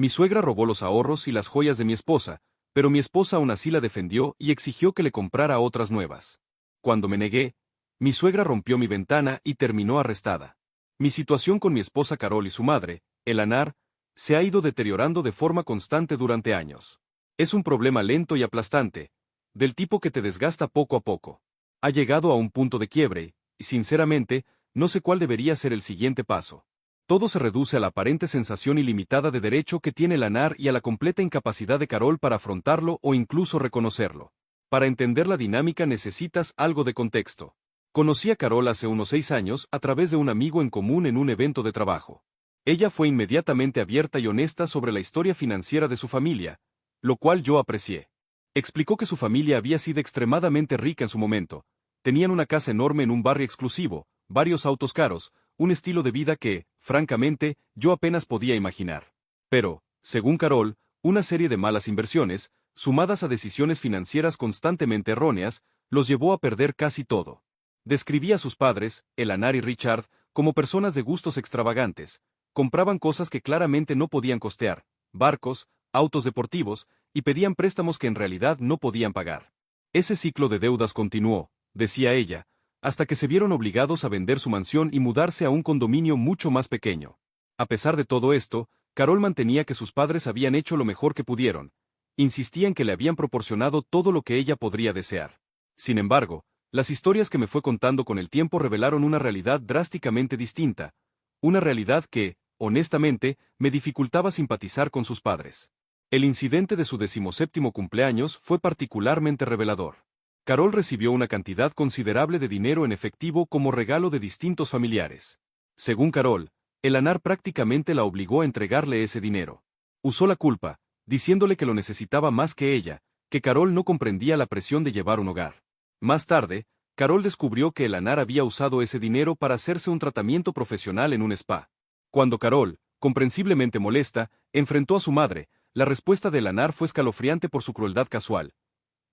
Mi suegra robó los ahorros y las joyas de mi esposa, pero mi esposa aún así la defendió y exigió que le comprara otras nuevas. Cuando me negué, mi suegra rompió mi ventana y terminó arrestada. Mi situación con mi esposa Carol y su madre, Elanar, se ha ido deteriorando de forma constante durante años. Es un problema lento y aplastante, del tipo que te desgasta poco a poco. Ha llegado a un punto de quiebre, y sinceramente, no sé cuál debería ser el siguiente paso. Todo se reduce a la aparente sensación ilimitada de derecho que tiene Elanar y a la completa incapacidad de Carol para afrontarlo o incluso reconocerlo. Para entender la dinámica necesitas algo de contexto. Conocí a Carol hace unos 6 años a través de un amigo en común en un evento de trabajo. Ella fue inmediatamente abierta y honesta sobre la historia financiera de su familia, lo cual yo aprecié. Explicó que su familia había sido extremadamente rica en su momento. Tenían una casa enorme en un barrio exclusivo, varios autos caros, un estilo de vida que, francamente, yo apenas podía imaginar. Pero, según Carol, una serie de malas inversiones, sumadas a decisiones financieras constantemente erróneas, los llevó a perder casi todo. Describía a sus padres, Elanar y Richard, como personas de gustos extravagantes. Compraban cosas que claramente no podían costear, barcos, autos deportivos, y pedían préstamos que en realidad no podían pagar. Ese ciclo de deudas continuó, decía ella, hasta que se vieron obligados a vender su mansión y mudarse a un condominio mucho más pequeño. A pesar de todo esto, Carol mantenía que sus padres habían hecho lo mejor que pudieron. Insistía en que le habían proporcionado todo lo que ella podría desear. Sin embargo, las historias que me fue contando con el tiempo revelaron una realidad drásticamente distinta, una realidad que, honestamente, me dificultaba simpatizar con sus padres. El incidente de su 17º cumpleaños fue particularmente revelador. Carol recibió una cantidad considerable de dinero en efectivo como regalo de distintos familiares. Según Carol, Elanar prácticamente la obligó a entregarle ese dinero. Usó la culpa, diciéndole que lo necesitaba más que ella, que Carol no comprendía la presión de llevar un hogar. Más tarde, Carol descubrió que Elanar había usado ese dinero para hacerse un tratamiento profesional en un spa. Cuando Carol, comprensiblemente molesta, enfrentó a su madre, la respuesta de Elanar fue escalofriante por su crueldad casual.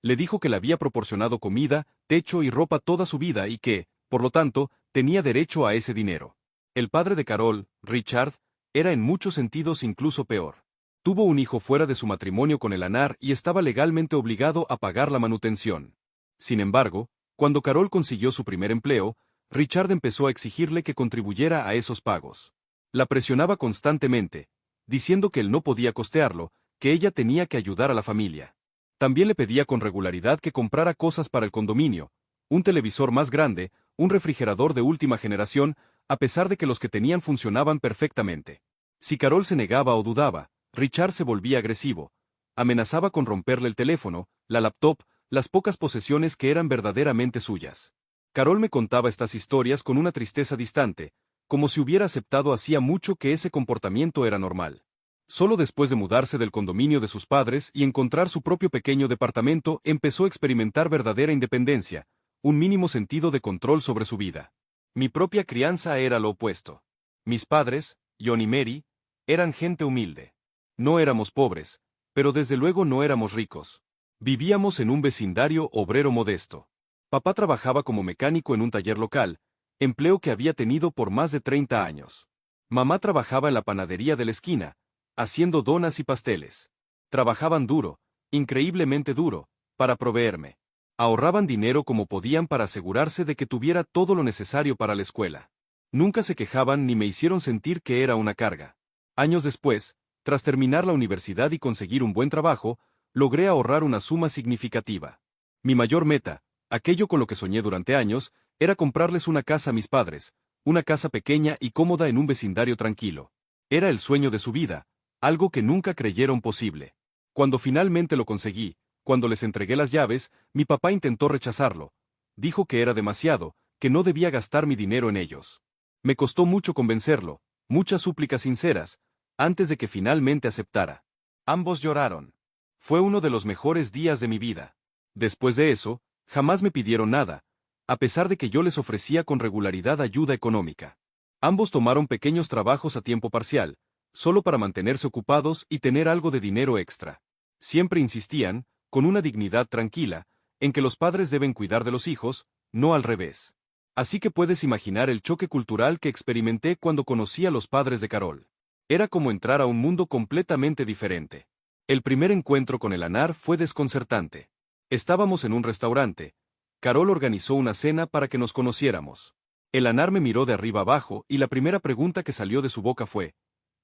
Le dijo que le había proporcionado comida, techo y ropa toda su vida y que, por lo tanto, tenía derecho a ese dinero. El padre de Carol, Richard, era en muchos sentidos incluso peor. Tuvo un hijo fuera de su matrimonio con Elanar y estaba legalmente obligado a pagar la manutención. Sin embargo, cuando Carol consiguió su primer empleo, Richard empezó a exigirle que contribuyera a esos pagos. La presionaba constantemente, diciendo que él no podía costearlo, que ella tenía que ayudar a la familia. También le pedía con regularidad que comprara cosas para el condominio, un televisor más grande, un refrigerador de última generación, a pesar de que los que tenían funcionaban perfectamente. Si Carol se negaba o dudaba, Richard se volvía agresivo. Amenazaba con romperle el teléfono, la laptop, las pocas posesiones que eran verdaderamente suyas. Carol me contaba estas historias con una tristeza distante, como si hubiera aceptado hacía mucho que ese comportamiento era normal. Solo después de mudarse del condominio de sus padres y encontrar su propio pequeño departamento empezó a experimentar verdadera independencia, un mínimo sentido de control sobre su vida. Mi propia crianza era lo opuesto. Mis padres, John y Mary, eran gente humilde. No éramos pobres, pero desde luego no éramos ricos. Vivíamos en un vecindario obrero modesto. Papá trabajaba como mecánico en un taller local, empleo que había tenido por más de 30 años. Mamá trabajaba en la panadería de la esquina, haciendo donas y pasteles. Trabajaban duro, increíblemente duro, para proveerme. Ahorraban dinero como podían para asegurarse de que tuviera todo lo necesario para la escuela. Nunca se quejaban ni me hicieron sentir que era una carga. Años después, tras terminar la universidad y conseguir un buen trabajo, logré ahorrar una suma significativa. Mi mayor meta, aquello con lo que soñé durante años, era comprarles una casa a mis padres, una casa pequeña y cómoda en un vecindario tranquilo. Era el sueño de su vida, algo que nunca creyeron posible. Cuando finalmente lo conseguí, cuando les entregué las llaves, mi papá intentó rechazarlo. Dijo que era demasiado, que no debía gastar mi dinero en ellos. Me costó mucho convencerlo, muchas súplicas sinceras, antes de que finalmente aceptara. Ambos lloraron. Fue uno de los mejores días de mi vida. Después de eso, jamás me pidieron nada, a pesar de que yo les ofrecía con regularidad ayuda económica. Ambos tomaron pequeños trabajos a tiempo parcial, solo para mantenerse ocupados y tener algo de dinero extra. Siempre insistían, con una dignidad tranquila, en que los padres deben cuidar de los hijos, no al revés. Así que puedes imaginar el choque cultural que experimenté cuando conocí a los padres de Carol. Era como entrar a un mundo completamente diferente. El primer encuentro con el Anar fue desconcertante. Estábamos en un restaurante. Carol organizó una cena para que nos conociéramos. El Anar me miró de arriba abajo y la primera pregunta que salió de su boca fue: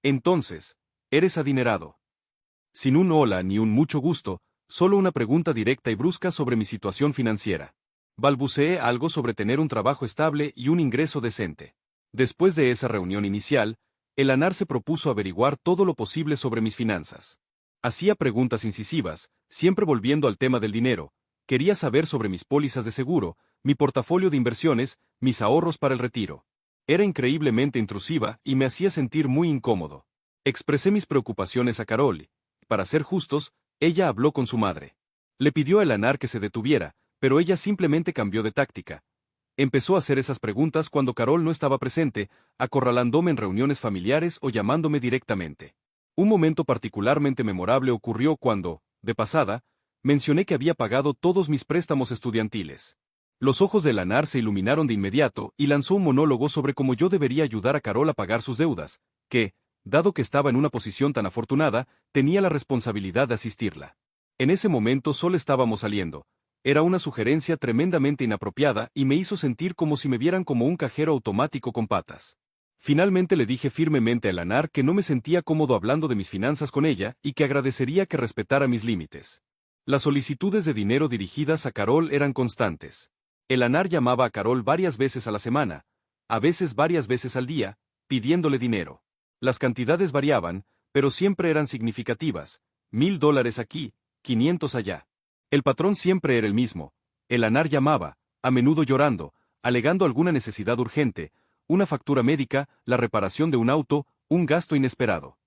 «Entonces, ¿eres adinerado?». Sin un hola ni un mucho gusto, solo una pregunta directa y brusca sobre mi situación financiera. Balbuceé algo sobre tener un trabajo estable y un ingreso decente. Después de esa reunión inicial, el Anar se propuso averiguar todo lo posible sobre mis finanzas. Hacía preguntas incisivas, siempre volviendo al tema del dinero. Quería saber sobre mis pólizas de seguro, mi portafolio de inversiones, mis ahorros para el retiro. Era increíblemente intrusiva y me hacía sentir muy incómodo. Expresé mis preocupaciones a Carol. Para ser justos, ella habló con su madre. Le pidió a Elanar que se detuviera, pero ella simplemente cambió de táctica. Empezó a hacer esas preguntas cuando Carol no estaba presente, acorralándome en reuniones familiares o llamándome directamente. Un momento particularmente memorable ocurrió cuando, de pasada, mencioné que había pagado todos mis préstamos estudiantiles. Los ojos de Elanar se iluminaron de inmediato y lanzó un monólogo sobre cómo yo debería ayudar a Carol a pagar sus deudas, que, dado que estaba en una posición tan afortunada, tenía la responsabilidad de asistirla. En ese momento solo estábamos saliendo. Era una sugerencia tremendamente inapropiada y me hizo sentir como si me vieran como un cajero automático con patas. Finalmente le dije firmemente a Elanar que no me sentía cómodo hablando de mis finanzas con ella y que agradecería que respetara mis límites. Las solicitudes de dinero dirigidas a Carol eran constantes. Elanar llamaba a Carol varias veces a la semana, a veces varias veces al día, pidiéndole dinero. Las cantidades variaban, pero siempre eran significativas: $1000 aquí, 500 allá. El patrón siempre era el mismo. Elanar llamaba, a menudo llorando, alegando alguna necesidad urgente, una factura médica, la reparación de un auto, un gasto inesperado.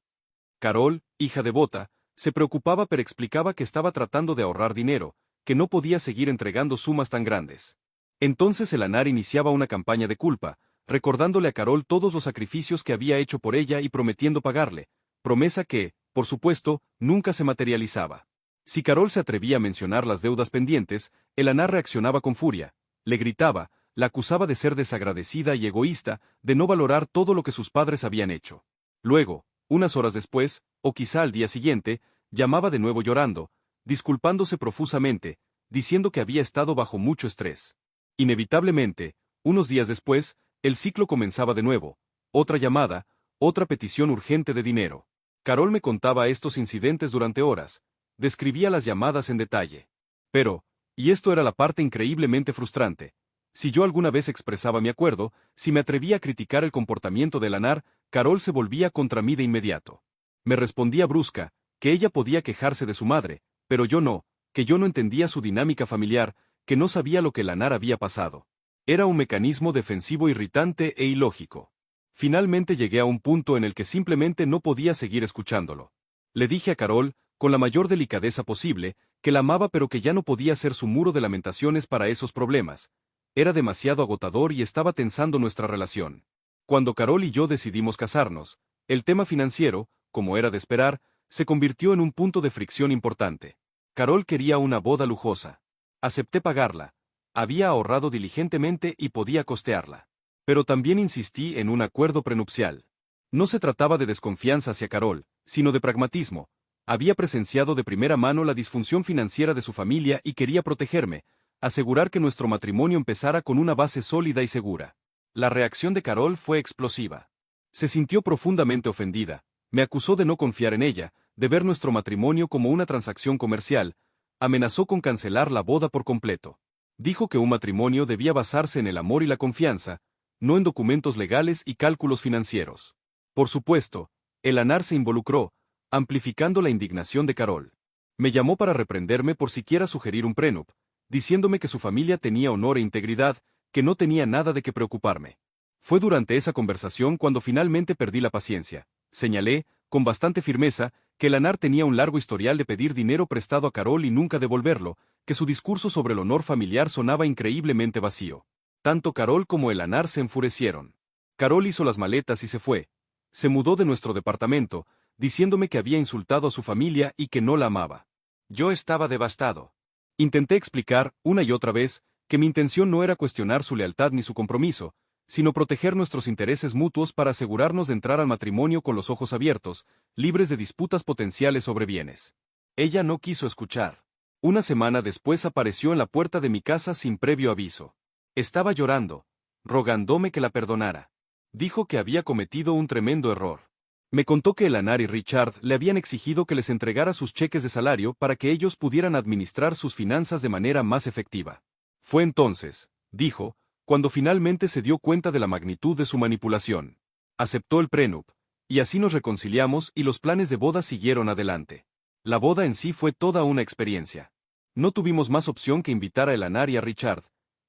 Carol, hija devota, se preocupaba pero explicaba que estaba tratando de ahorrar dinero, que no podía seguir entregando sumas tan grandes. Entonces Elanar iniciaba una campaña de culpa, recordándole a Carol todos los sacrificios que había hecho por ella y prometiendo pagarle, promesa que, por supuesto, nunca se materializaba. Si Carol se atrevía a mencionar las deudas pendientes, Elanar reaccionaba con furia, le gritaba, la acusaba de ser desagradecida y egoísta, de no valorar todo lo que sus padres habían hecho. Luego, unas horas después, o quizá al día siguiente, llamaba de nuevo llorando, disculpándose profusamente, diciendo que había estado bajo mucho estrés. Inevitablemente, unos días después, el ciclo comenzaba de nuevo, otra llamada, otra petición urgente de dinero. Carol me contaba estos incidentes durante horas, describía las llamadas en detalle. Pero, y esto era la parte increíblemente frustrante, si yo alguna vez expresaba mi acuerdo, si me atrevía a criticar el comportamiento de Elanar, Carol se volvía contra mí de inmediato. Me respondía brusca, que ella podía quejarse de su madre, pero yo no, que yo no entendía su dinámica familiar, que no sabía lo que Elanar había pasado. Era un mecanismo defensivo irritante e ilógico. Finalmente llegué a un punto en el que simplemente no podía seguir escuchándolo. Le dije a Carol, con la mayor delicadeza posible, que la amaba pero que ya no podía ser su muro de lamentaciones para esos problemas. Era demasiado agotador y estaba tensando nuestra relación. Cuando Carol y yo decidimos casarnos, el tema financiero, como era de esperar, se convirtió en un punto de fricción importante. Carol quería una boda lujosa. Acepté pagarla. Había ahorrado diligentemente y podía costearla. Pero también insistí en un acuerdo prenupcial. No se trataba de desconfianza hacia Carol, sino de pragmatismo. Había presenciado de primera mano la disfunción financiera de su familia y quería protegerme, asegurar que nuestro matrimonio empezara con una base sólida y segura. La reacción de Carol fue explosiva. Se sintió profundamente ofendida, me acusó de no confiar en ella, de ver nuestro matrimonio como una transacción comercial, amenazó con cancelar la boda por completo. Dijo que un matrimonio debía basarse en el amor y la confianza, no en documentos legales y cálculos financieros. Por supuesto, Elanar se involucró, amplificando la indignación de Carol. Me llamó para reprenderme por siquiera sugerir un prenup, diciéndome que su familia tenía honor e integridad, que no tenía nada de qué preocuparme. Fue durante esa conversación cuando finalmente perdí la paciencia. Señalé, con bastante firmeza, que Elanar tenía un largo historial de pedir dinero prestado a Carol y nunca devolverlo, que su discurso sobre el honor familiar sonaba increíblemente vacío. Tanto Carol como Elanar se enfurecieron. Carol hizo las maletas y se fue. Se mudó de nuestro departamento, diciéndome que había insultado a su familia y que no la amaba. Yo estaba devastado. Intenté explicar, una y otra vez, que mi intención no era cuestionar su lealtad ni su compromiso, sino proteger nuestros intereses mutuos para asegurarnos de entrar al matrimonio con los ojos abiertos, libres de disputas potenciales sobre bienes. Ella no quiso escuchar. Una semana después apareció en la puerta de mi casa sin previo aviso. Estaba llorando, rogándome que la perdonara. Dijo que había cometido un tremendo error. Me contó que Eleanor y Richard le habían exigido que les entregara sus cheques de salario para que ellos pudieran administrar sus finanzas de manera más efectiva. Fue entonces, dijo, cuando finalmente se dio cuenta de la magnitud de su manipulación. Aceptó el prenup, y así nos reconciliamos y los planes de boda siguieron adelante. La boda en sí fue toda una experiencia. No tuvimos más opción que invitar a Eleanor y a Richard.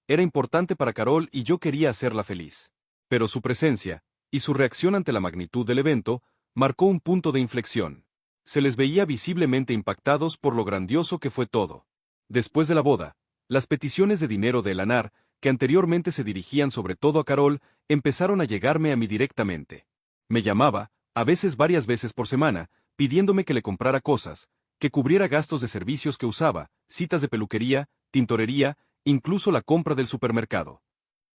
Era importante para Carol y yo quería hacerla feliz. Pero su presencia, y su reacción ante la magnitud del evento, marcó un punto de inflexión. Se les veía visiblemente impactados por lo grandioso que fue todo. Después de la boda, las peticiones de dinero de Eleanor, que anteriormente se dirigían sobre todo a Carol, empezaron a llegarme a mí directamente. Me llamaba, a veces varias veces por semana, pidiéndome que le comprara cosas, que cubriera gastos de servicios que usaba, citas de peluquería, tintorería, incluso la compra del supermercado.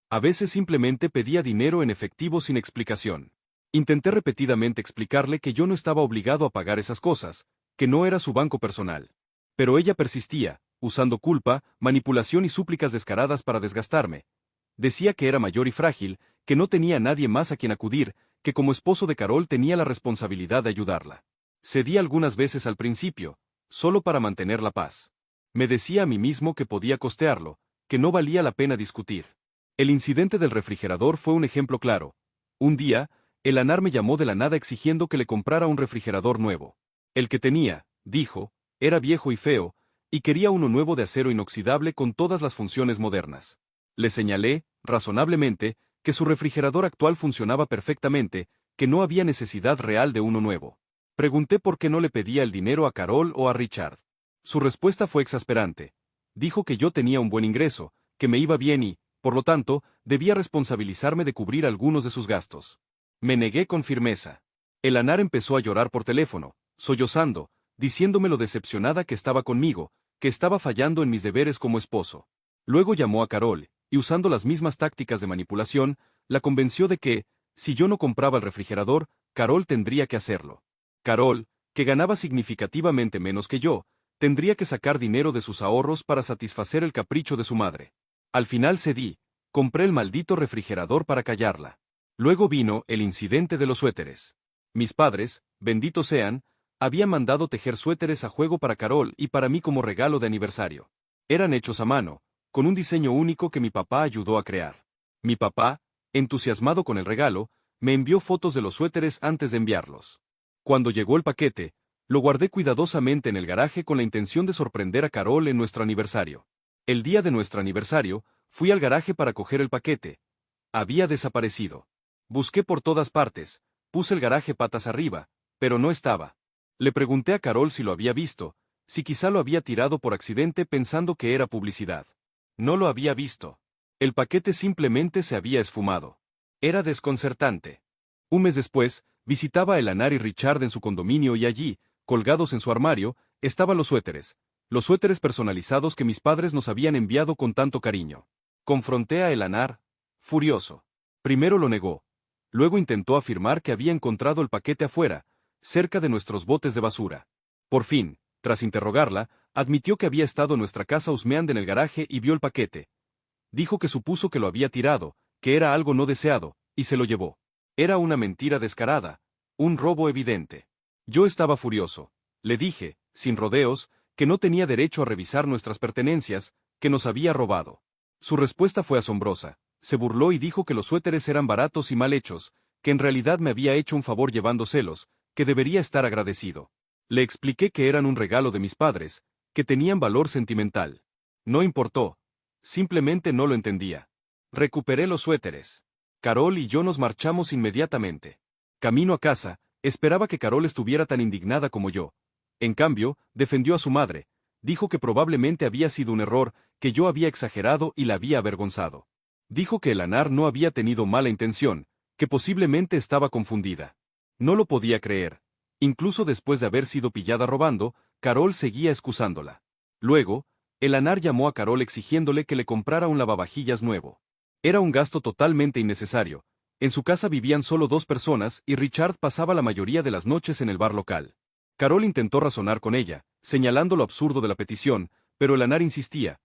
A veces simplemente pedía dinero en efectivo sin explicación. Intenté repetidamente explicarle que yo no estaba obligado a pagar esas cosas, que no era su banco personal. Pero ella persistía, usando culpa, manipulación y súplicas descaradas para desgastarme. Decía que era mayor y frágil, que no tenía nadie más a quien acudir, que como esposo de Carol tenía la responsabilidad de ayudarla. Cedí algunas veces al principio, solo para mantener la paz. Me decía a mí mismo que podía costearlo, que no valía la pena discutir. El incidente del refrigerador fue un ejemplo claro. Un día, Eleanor me llamó de la nada exigiendo que le comprara un refrigerador nuevo. El que tenía, dijo, era viejo y feo, y quería uno nuevo de acero inoxidable con todas las funciones modernas. Le señalé, razonablemente, que su refrigerador actual funcionaba perfectamente, que no había necesidad real de uno nuevo. Pregunté por qué no le pedía el dinero a Carol o a Richard. Su respuesta fue exasperante. Dijo que yo tenía un buen ingreso, que me iba bien y, por lo tanto, debía responsabilizarme de cubrir algunos de sus gastos. Me negué con firmeza. Eleanor empezó a llorar por teléfono, sollozando, diciéndome lo decepcionada que estaba conmigo, que estaba fallando en mis deberes como esposo. Luego llamó a Carol, y usando las mismas tácticas de manipulación, la convenció de que, si yo no compraba el refrigerador, Carol tendría que hacerlo. Carol, que ganaba significativamente menos que yo, tendría que sacar dinero de sus ahorros para satisfacer el capricho de su madre. Al final cedí, compré el maldito refrigerador para callarla. Luego vino el incidente de los suéteres. Mis padres, benditos sean, habían mandado tejer suéteres a juego para Carol y para mí como regalo de aniversario. Eran hechos a mano, con un diseño único que mi papá ayudó a crear. Mi papá, entusiasmado con el regalo, me envió fotos de los suéteres antes de enviarlos. Cuando llegó el paquete, lo guardé cuidadosamente en el garaje con la intención de sorprender a Carol en nuestro aniversario. El día de nuestro aniversario, fui al garaje para coger el paquete. Había desaparecido. Busqué por todas partes, puse el garaje patas arriba, pero no estaba. Le pregunté a Carol si lo había visto, si quizá lo había tirado por accidente pensando que era publicidad. No lo había visto. El paquete simplemente se había esfumado. Era desconcertante. Un mes después, visitaba a Eleanor y Richard en su condominio y allí, colgados en su armario, estaban los suéteres personalizados que mis padres nos habían enviado con tanto cariño. Confronté a Eleanor, furioso. Primero lo negó. Luego intentó afirmar que había encontrado el paquete afuera, cerca de nuestros botes de basura. Por fin, tras interrogarla, admitió que había estado en nuestra casa husmeando en el garaje y vio el paquete. Dijo que supuso que lo había tirado, que era algo no deseado, y se lo llevó. Era una mentira descarada, un robo evidente. Yo estaba furioso. Le dije, sin rodeos, que no tenía derecho a revisar nuestras pertenencias, que nos había robado. Su respuesta fue asombrosa. Se burló y dijo que los suéteres eran baratos y mal hechos, que en realidad me había hecho un favor llevándoselos, que debería estar agradecido. Le expliqué que eran un regalo de mis padres, que tenían valor sentimental. No importó. Simplemente no lo entendía. Recuperé los suéteres. Carol y yo nos marchamos inmediatamente. Camino a casa, esperaba que Carol estuviera tan indignada como yo. En cambio, defendió a su madre. Dijo que probablemente había sido un error, que yo había exagerado y la había avergonzado. Dijo que Eleanor no había tenido mala intención, que posiblemente estaba confundida. No lo podía creer. Incluso después de haber sido pillada robando, Carol seguía excusándola. Luego, Eleanor llamó a Carol exigiéndole que le comprara un lavavajillas nuevo. Era un gasto totalmente innecesario. En su casa vivían solo 2 personas y Richard pasaba la mayoría de las noches en el bar local. Carol intentó razonar con ella, señalando lo absurdo de la petición, pero el Anar insistía.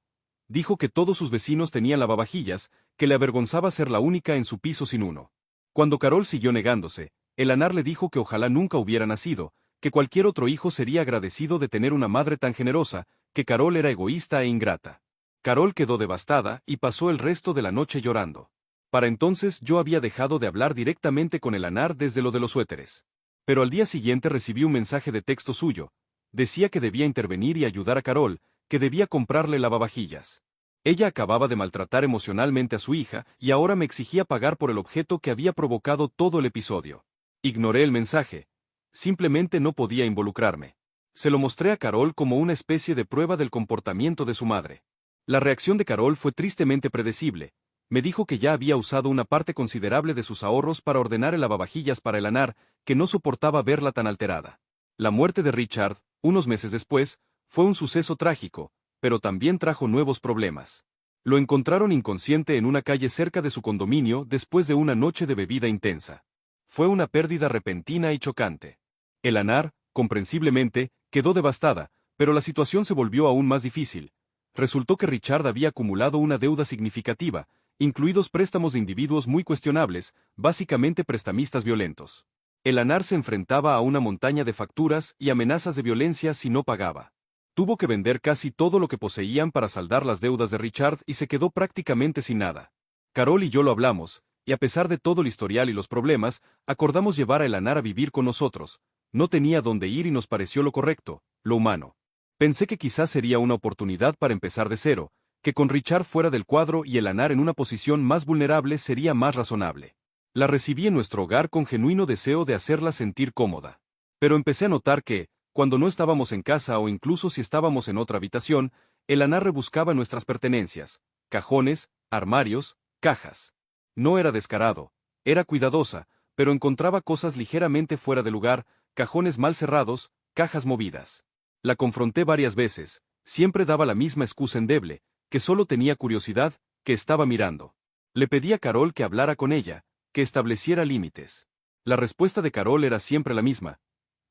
Dijo que todos sus vecinos tenían lavavajillas, que le avergonzaba ser la única en su piso sin uno. Cuando Carol siguió negándose, el Anar le dijo que ojalá nunca hubiera nacido, que cualquier otro hijo sería agradecido de tener una madre tan generosa, que Carol era egoísta e ingrata. Carol quedó devastada y pasó el resto de la noche llorando. Para entonces yo había dejado de hablar directamente con el Anar desde lo de los suéteres. Pero al día siguiente recibí un mensaje de texto suyo. Decía que debía intervenir y ayudar a Carol, que debía comprarle lavavajillas. Ella acababa de maltratar emocionalmente a su hija y ahora me exigía pagar por el objeto que había provocado todo el episodio. Ignoré el mensaje. Simplemente no podía involucrarme. Se lo mostré a Carol como una especie de prueba del comportamiento de su madre. La reacción de Carol fue tristemente predecible. Me dijo que ya había usado una parte considerable de sus ahorros para ordenar el lavavajillas para el Anar, que no soportaba verla tan alterada. La muerte de Richard, unos meses después, fue un suceso trágico, pero también trajo nuevos problemas. Lo encontraron inconsciente en una calle cerca de su condominio después de una noche de bebida intensa. Fue una pérdida repentina y chocante. El Anar, comprensiblemente, quedó devastada, pero la situación se volvió aún más difícil. Resultó que Richard había acumulado una deuda significativa, incluidos préstamos de individuos muy cuestionables, básicamente prestamistas violentos. El Anar se enfrentaba a una montaña de facturas y amenazas de violencia si no pagaba. Tuvo que vender casi todo lo que poseían para saldar las deudas de Richard y se quedó prácticamente sin nada. Carol y yo lo hablamos, y a pesar de todo el historial y los problemas, acordamos llevar a el Anar a vivir con nosotros. No tenía dónde ir y nos pareció lo correcto, lo humano. Pensé que quizás sería una oportunidad para empezar de cero, que con Richard fuera del cuadro y el Anar en una posición más vulnerable sería más razonable. La recibí en nuestro hogar con genuino deseo de hacerla sentir cómoda. Pero empecé a notar que, cuando no estábamos en casa o incluso si estábamos en otra habitación, el Anar rebuscaba nuestras pertenencias, cajones, armarios, cajas. No era descarado, era cuidadosa, pero encontraba cosas ligeramente fuera de lugar, cajones mal cerrados, cajas movidas. La confronté varias veces, siempre daba la misma excusa endeble, que solo tenía curiosidad, que estaba mirando. Le pedí a Carol que hablara con ella, que estableciera límites. La respuesta de Carol era siempre la misma.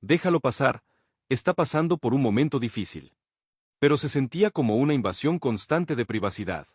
Déjalo pasar, está pasando por un momento difícil. Pero se sentía como una invasión constante de privacidad.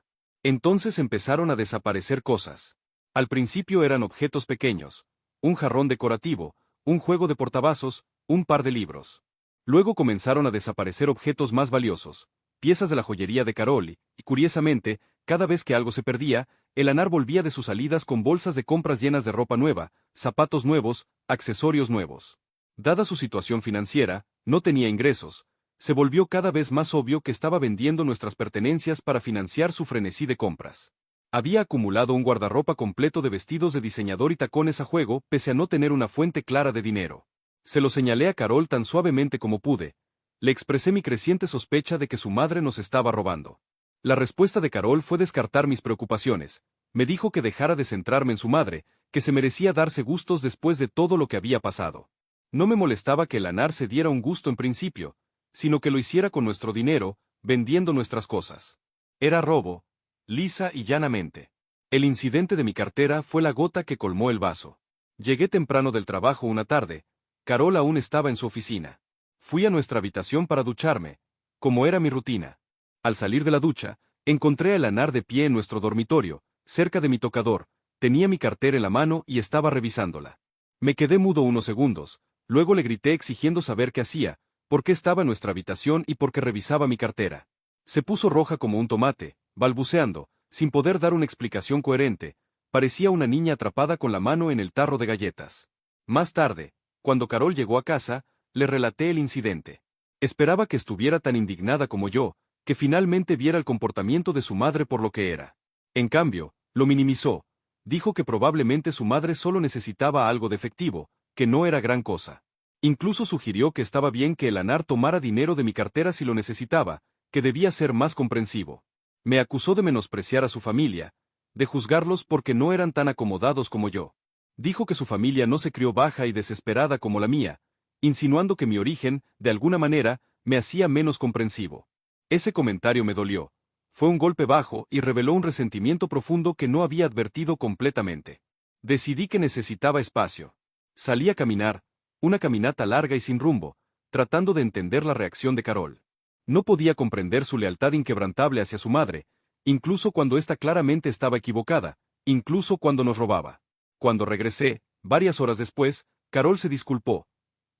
Entonces empezaron a desaparecer cosas. Al principio eran objetos pequeños, un jarrón decorativo, un juego de portavasos, un par de libros. Luego comenzaron a desaparecer objetos más valiosos, piezas de la joyería de Carol y, curiosamente, cada vez que algo se perdía, el Anar volvía de sus salidas con bolsas de compras llenas de ropa nueva, zapatos nuevos, accesorios nuevos. Dada su situación financiera, no tenía ingresos. Se volvió cada vez más obvio que estaba vendiendo nuestras pertenencias para financiar su frenesí de compras. Había acumulado un guardarropa completo de vestidos de diseñador y tacones a juego, pese a no tener una fuente clara de dinero. Se lo señalé a Carol tan suavemente como pude. Le expresé mi creciente sospecha de que su madre nos estaba robando. La respuesta de Carol fue descartar mis preocupaciones. Me dijo que dejara de centrarme en su madre, que se merecía darse gustos después de todo lo que había pasado. No me molestaba que el Anar se diera un gusto en principio, sino que lo hiciera con nuestro dinero, vendiendo nuestras cosas. Era robo, lisa y llanamente. El incidente de mi cartera fue la gota que colmó el vaso. Llegué temprano del trabajo una tarde. Carol aún estaba en su oficina. Fui a nuestra habitación para ducharme, como era mi rutina. Al salir de la ducha, encontré a el Anar de pie en nuestro dormitorio, cerca de mi tocador. Tenía mi cartera en la mano y estaba revisándola. Me quedé mudo unos segundos, luego le grité exigiendo saber qué hacía, por qué estaba en nuestra habitación y por qué revisaba mi cartera. Se puso roja como un tomate, balbuceando, sin poder dar una explicación coherente. Parecía una niña atrapada con la mano en el tarro de galletas. Más tarde, cuando Carol llegó a casa, le relaté el incidente. Esperaba que estuviera tan indignada como yo, que finalmente viera el comportamiento de su madre por lo que era. En cambio, lo minimizó. Dijo que probablemente su madre solo necesitaba algo de efectivo, que no era gran cosa. Incluso sugirió que estaba bien que el Anar tomara dinero de mi cartera si lo necesitaba, que debía ser más comprensivo. Me acusó de menospreciar a su familia, de juzgarlos porque no eran tan acomodados como yo. Dijo que su familia no se crió baja y desesperada como la mía, insinuando que mi origen, de alguna manera, me hacía menos comprensivo. Ese comentario me dolió. Fue un golpe bajo y reveló un resentimiento profundo que no había advertido completamente. Decidí que necesitaba espacio. Salí a caminar, una caminata larga y sin rumbo, tratando de entender la reacción de Carol. No podía comprender su lealtad inquebrantable hacia su madre, incluso cuando ésta claramente estaba equivocada, incluso cuando nos robaba. Cuando regresé, varias horas después, Carol se disculpó.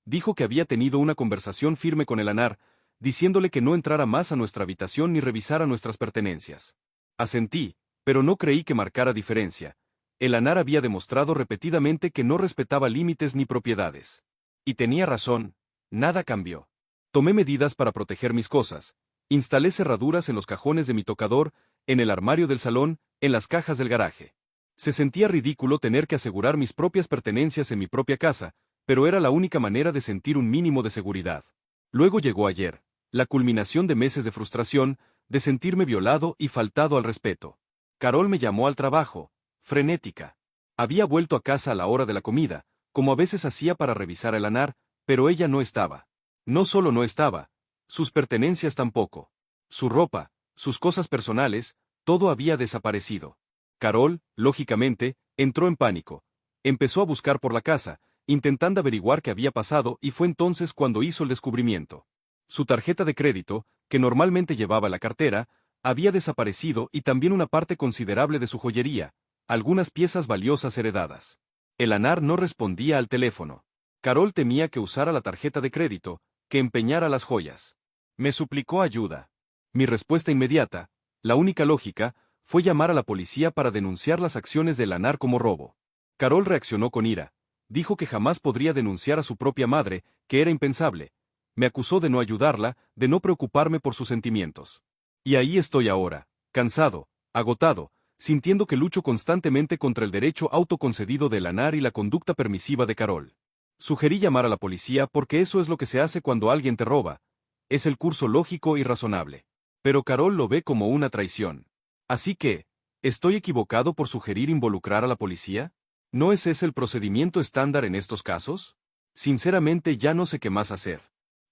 Dijo que había tenido una conversación firme con el Anar, diciéndole que no entrara más a nuestra habitación ni revisara nuestras pertenencias. Asentí, pero no creí que marcara diferencia. El Anar había demostrado repetidamente que no respetaba límites ni propiedades. Y tenía razón, nada cambió. Tomé medidas para proteger mis cosas. Instalé cerraduras en los cajones de mi tocador, en el armario del salón, en las cajas del garaje. Se sentía ridículo tener que asegurar mis propias pertenencias en mi propia casa, pero era la única manera de sentir un mínimo de seguridad. Luego llegó ayer, la culminación de meses de frustración, de sentirme violado y faltado al respeto. Carol me llamó al trabajo, frenética. Había vuelto a casa a la hora de la comida, como a veces hacía para revisar el Anar, pero ella no estaba. No solo no estaba, sus pertenencias tampoco. Su ropa, sus cosas personales, todo había desaparecido. Carol, lógicamente, entró en pánico. Empezó a buscar por la casa, intentando averiguar qué había pasado, y fue entonces cuando hizo el descubrimiento. Su tarjeta de crédito, que normalmente llevaba la cartera, había desaparecido y también una parte considerable de su joyería, algunas piezas valiosas heredadas. El Anar no respondía al teléfono. Carol temía que usara la tarjeta de crédito, que empeñara las joyas. Me suplicó ayuda. Mi respuesta inmediata, la única lógica, fue llamar a la policía para denunciar las acciones del Anar como robo. Carol reaccionó con ira. Dijo que jamás podría denunciar a su propia madre, que era impensable. Me acusó de no ayudarla, de no preocuparme por sus sentimientos. Y ahí estoy ahora, cansado, agotado, sintiendo que lucho constantemente contra el derecho autoconcedido del Anar y la conducta permisiva de Carol. Sugerí llamar a la policía porque eso es lo que se hace cuando alguien te roba. Es el curso lógico y razonable. Pero Carol lo ve como una traición. Así que, ¿estoy equivocado por sugerir involucrar a la policía? ¿No es ese el procedimiento estándar en estos casos? Sinceramente ya no sé qué más hacer.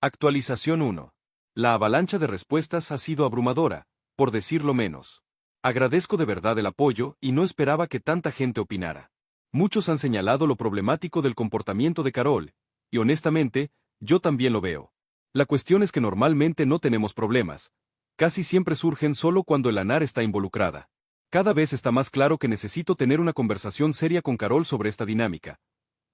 Actualización 1. La avalancha de respuestas ha sido abrumadora, por decirlo menos. Agradezco de verdad el apoyo y no esperaba que tanta gente opinara. Muchos han señalado lo problemático del comportamiento de Carol, y honestamente, yo también lo veo. La cuestión es que normalmente no tenemos problemas. Casi siempre surgen solo cuando el Anar está involucrada. Cada vez está más claro que necesito tener una conversación seria con Carol sobre esta dinámica.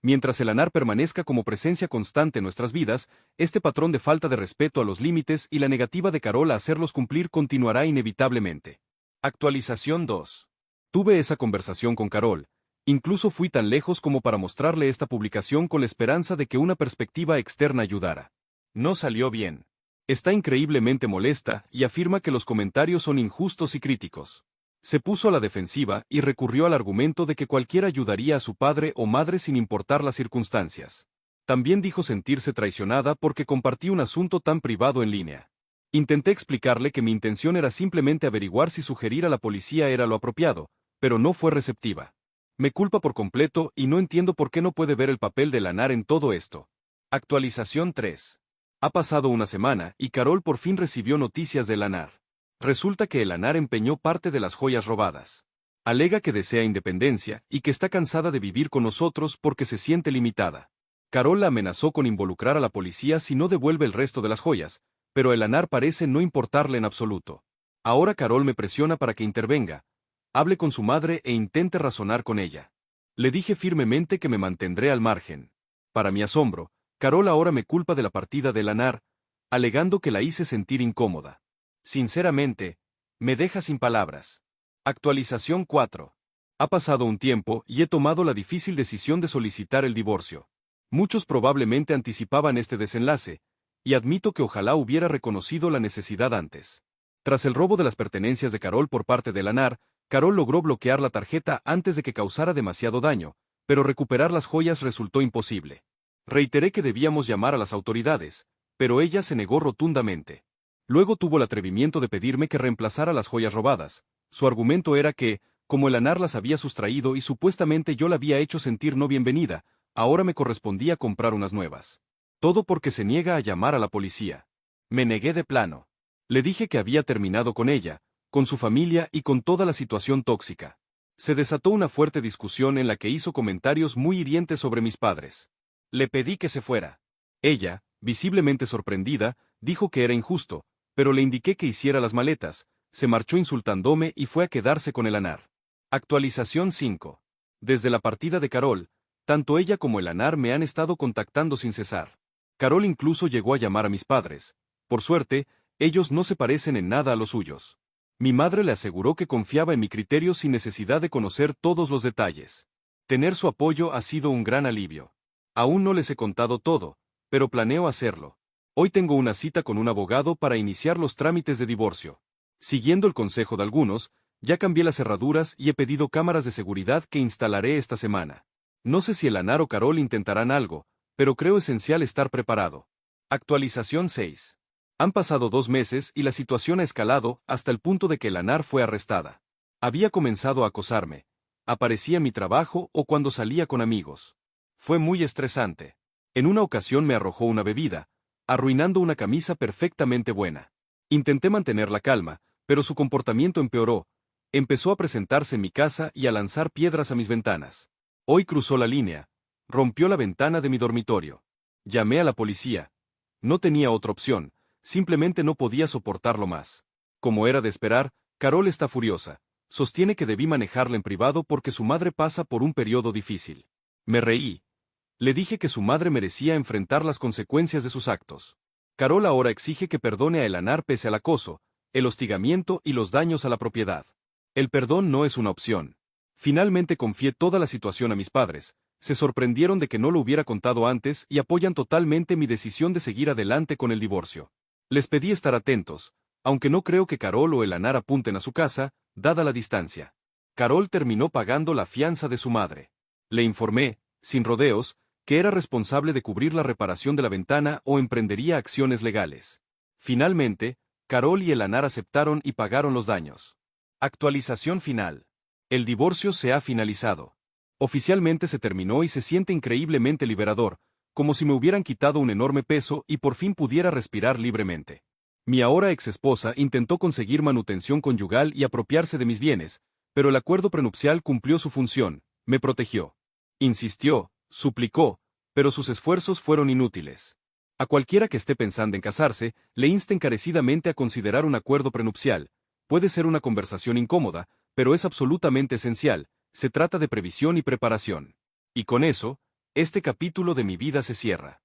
Mientras el Anar permanezca como presencia constante en nuestras vidas, este patrón de falta de respeto a los límites y la negativa de Carol a hacerlos cumplir continuará inevitablemente. Actualización 2. Tuve esa conversación con Carol. Incluso fui tan lejos como para mostrarle esta publicación con la esperanza de que una perspectiva externa ayudara. No salió bien. Está increíblemente molesta y afirma que los comentarios son injustos y críticos. Se puso a la defensiva y recurrió al argumento de que cualquiera ayudaría a su padre o madre sin importar las circunstancias. También dijo sentirse traicionada porque compartí un asunto tan privado en línea. Intenté explicarle que mi intención era simplemente averiguar si sugerir a la policía era lo apropiado, pero no fue receptiva. Me culpa por completo y no entiendo por qué no puede ver el papel del Anar en todo esto. Actualización 3. Ha pasado una semana y Carol por fin recibió noticias del Anar. Resulta que el Anar empeñó parte de las joyas robadas. Alega que desea independencia y que está cansada de vivir con nosotros porque se siente limitada. Carol la amenazó con involucrar a la policía si no devuelve el resto de las joyas, pero el Anar parece no importarle en absoluto. Ahora Carol me presiona para que intervenga, hable con su madre e intente razonar con ella. Le dije firmemente que me mantendré al margen. Para mi asombro, Carol ahora me culpa de la partida del Anar, alegando que la hice sentir incómoda. Sinceramente, me deja sin palabras. Actualización 4. Ha pasado un tiempo y he tomado la difícil decisión de solicitar el divorcio. Muchos probablemente anticipaban este desenlace, y admito que ojalá hubiera reconocido la necesidad antes. Tras el robo de las pertenencias de Carol por parte del Anar, Carol logró bloquear la tarjeta antes de que causara demasiado daño, pero recuperar las joyas resultó imposible. Reiteré que debíamos llamar a las autoridades, pero ella se negó rotundamente. Luego tuvo el atrevimiento de pedirme que reemplazara las joyas robadas. Su argumento era que, como el Anar las había sustraído y supuestamente yo la había hecho sentir no bienvenida, ahora me correspondía comprar unas nuevas. Todo porque se niega a llamar a la policía. Me negué de plano. Le dije que había terminado con ella, con su familia y con toda la situación tóxica. Se desató una fuerte discusión en la que hizo comentarios muy hirientes sobre mis padres. Le pedí que se fuera. Ella, visiblemente sorprendida, dijo que era injusto, pero le indiqué que hiciera las maletas, se marchó insultándome y fue a quedarse con el ANAR. Actualización 5. Desde la partida de Carol, tanto ella como el ANAR me han estado contactando sin cesar. Carol incluso llegó a llamar a mis padres. Por suerte, ellos no se parecen en nada a los suyos. Mi madre le aseguró que confiaba en mi criterio sin necesidad de conocer todos los detalles. Tener su apoyo ha sido un gran alivio. Aún no les he contado todo, pero planeo hacerlo. Hoy tengo una cita con un abogado para iniciar los trámites de divorcio. Siguiendo el consejo de algunos, ya cambié las cerraduras y he pedido cámaras de seguridad que instalaré esta semana. No sé si el ANAR o Carol intentarán algo, pero creo esencial estar preparado. Actualización 6. Han pasado 2 meses y la situación ha escalado hasta el punto de que el ANAR fue arrestada. Había comenzado a acosarme. Aparecía en mi trabajo o cuando salía con amigos. Fue muy estresante. En una ocasión me arrojó una bebida, arruinando una camisa perfectamente buena. Intenté mantener la calma, pero su comportamiento empeoró. Empezó a presentarse en mi casa y a lanzar piedras a mis ventanas. Hoy cruzó la línea. Rompió la ventana de mi dormitorio. Llamé a la policía. No tenía otra opción, simplemente no podía soportarlo más. Como era de esperar, Carol está furiosa. Sostiene que debí manejarla en privado porque su madre pasa por un periodo difícil. Me reí. Le dije que su madre merecía enfrentar las consecuencias de sus actos. Carol ahora exige que perdone a el ANAR pese al acoso, el hostigamiento y los daños a la propiedad. El perdón no es una opción. Finalmente confié toda la situación a mis padres, se sorprendieron de que no lo hubiera contado antes y apoyan totalmente mi decisión de seguir adelante con el divorcio. Les pedí estar atentos, aunque no creo que Carol o el ANAR apunten a su casa, dada la distancia. Carol terminó pagando la fianza de su madre. Le informé, sin rodeos, que era responsable de cubrir la reparación de la ventana o emprendería acciones legales. Finalmente, Carol y el ANAR aceptaron y pagaron los daños. Actualización final. El divorcio se ha finalizado. Oficialmente se terminó y se siente increíblemente liberador, como si me hubieran quitado un enorme peso y por fin pudiera respirar libremente. Mi ahora ex esposa intentó conseguir manutención conyugal y apropiarse de mis bienes, pero el acuerdo prenupcial cumplió su función, me protegió. Insistió, suplicó, pero sus esfuerzos fueron inútiles. A cualquiera que esté pensando en casarse, le insta encarecidamente a considerar un acuerdo prenupcial. Puede ser una conversación incómoda, pero es absolutamente esencial, se trata de previsión y preparación. Y con eso, este capítulo de mi vida se cierra.